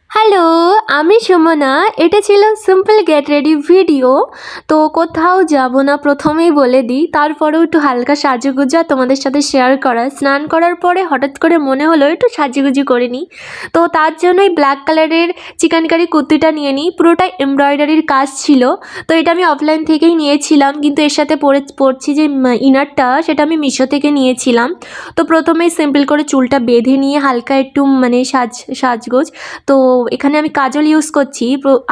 Hello, আমি সুমনা। এটা ছিল সিম্পল গেট রেডি ভিডিও। তো কোথাও যাব না প্রথমেই বলে দিই। তারপরেও একটু হালকা সাজুগুজা তোমাদের সাথে শেয়ার করা। স্নান করার পরে হঠাৎ করে মনে হলো একটু সাজুগুজু করে নিই। তো তার জন্যই ব্ল্যাক কালারের চিকেনকারি কুর্তিটা নিয়ে নিই। পুরোটাই এমব্রয়ডারির কাজ ছিল। তো এটা আমি অফলাইন থেকেই নিয়েছিলাম, কিন্তু এর সাথে পরছি যে ইনারটা, সেটা আমি মিশো থেকে নিয়েছিলাম। তো প্রথমেই সিম্পল করে চুলটা বেঁধে নিয়ে হালকা একটু সাজগোজ। তো এখানে আমি কাজল ইউজ করছি।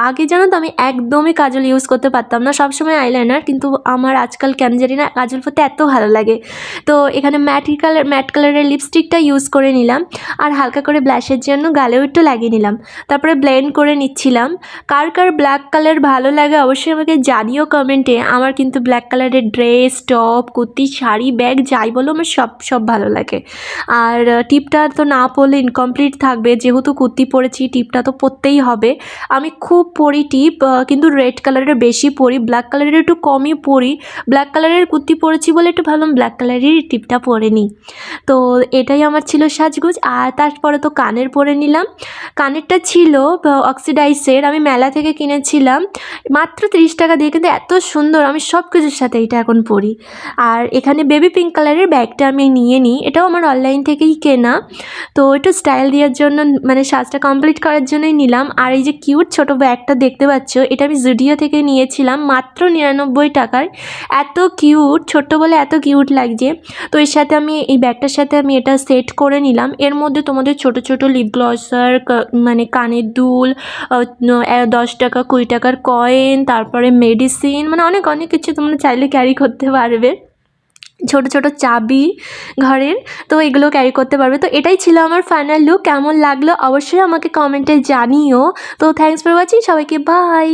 আগে জানো তো আমি একদমই কাজল ইউজ করতে পারতাম না, সবসময় আইলাইনার। কিন্তু আমার আজকাল কেন জানি না কাজল পরতে এত ভালো লাগে। তো এখানে ম্যাট কালারের লিপস্টিকটা ইউজ করে নিলাম, আর হালকা করে ব্লাশের জন্য গালেও একটু লাগিয়ে নিলাম। তারপরে ব্লেন্ড করে নিচ্ছিলাম। কার কার ব্ল্যাক কালার ভালো লাগে অবশ্যই আমাকে জানিও কমেন্টে। আমার কিন্তু ব্ল্যাক কালারের dress, top, kurti, sari, bag যাই বলো আমার সব ভালো লাগে। আর টিপটা তো না পরলে ইনকমপ্লিট থাকবে, যেহেতু কুর্তি পরেছি টিপটা তো পরতেই হবে। আমি খুব পরি টিপ, কিন্তু রেড কালারের বেশি পরি, ব্ল্যাক কালারের একটু কমই পরি। ব্ল্যাক কালারের কুর্তি পরেছি বলে একটু ভাবলাম ব্ল্যাক কালারেরই টিপটা পরে নিই। তো এটাই আমার ছিল সাজগোজ। আর তারপরে তো কানের পরে নিলাম। কানেরটা ছিল অক্সিডাইসের, আমি মেলা থেকে কিনেছিলাম মাত্র 30 টাকা দিয়ে, কিন্তু এত সুন্দর, আমি সব কিছুর সাথে এটা এখন পরি। আর এখানে বেবি পিঙ্ক কালারের ব্যাগটা আমি নিয়ে নিই, এটাও আমার অনলাইন থেকেই কেনা। তো একটু স্টাইল দেওয়ার জন্য, মানে সাজটা কমপ্লিট করার জন্যই নিলাম। আর এই যে কিউট ছোট ব্যাগটা দেখতে পাচ্ছ, এটা আমি জুডিও থেকে নিয়েছিলাম মাত্র 99 টাকায়। এত কিউট, ছোট্ট বলে এত কিউট লাগছে। তো এর সাথে আমি এই ব্যাগটার সাথে আমি এটা সেট করে নিলাম। এর মধ্যে তোমাদের ছোট ছোট লিপ গ্লসার, মানে কানের দুল, 10 টাকা 20 টাকার কয়েন, তারপরে মেডিসিন, মানে অনেক অনেক কিছু তোমরা চাইলে ক্যারি করতে পারবে। ছোট ছোট চাবি ঘরের, তো এগুলো ক্যারি করতে পারবে। তো এটাই ছিল আমার ফাইনাল লুক। কেমন লাগলো অবশ্যই আমাকে কমেন্টে জানিও। তো থ্যাঙ্কস ফর ওয়াচিং, সবাইকে বাই।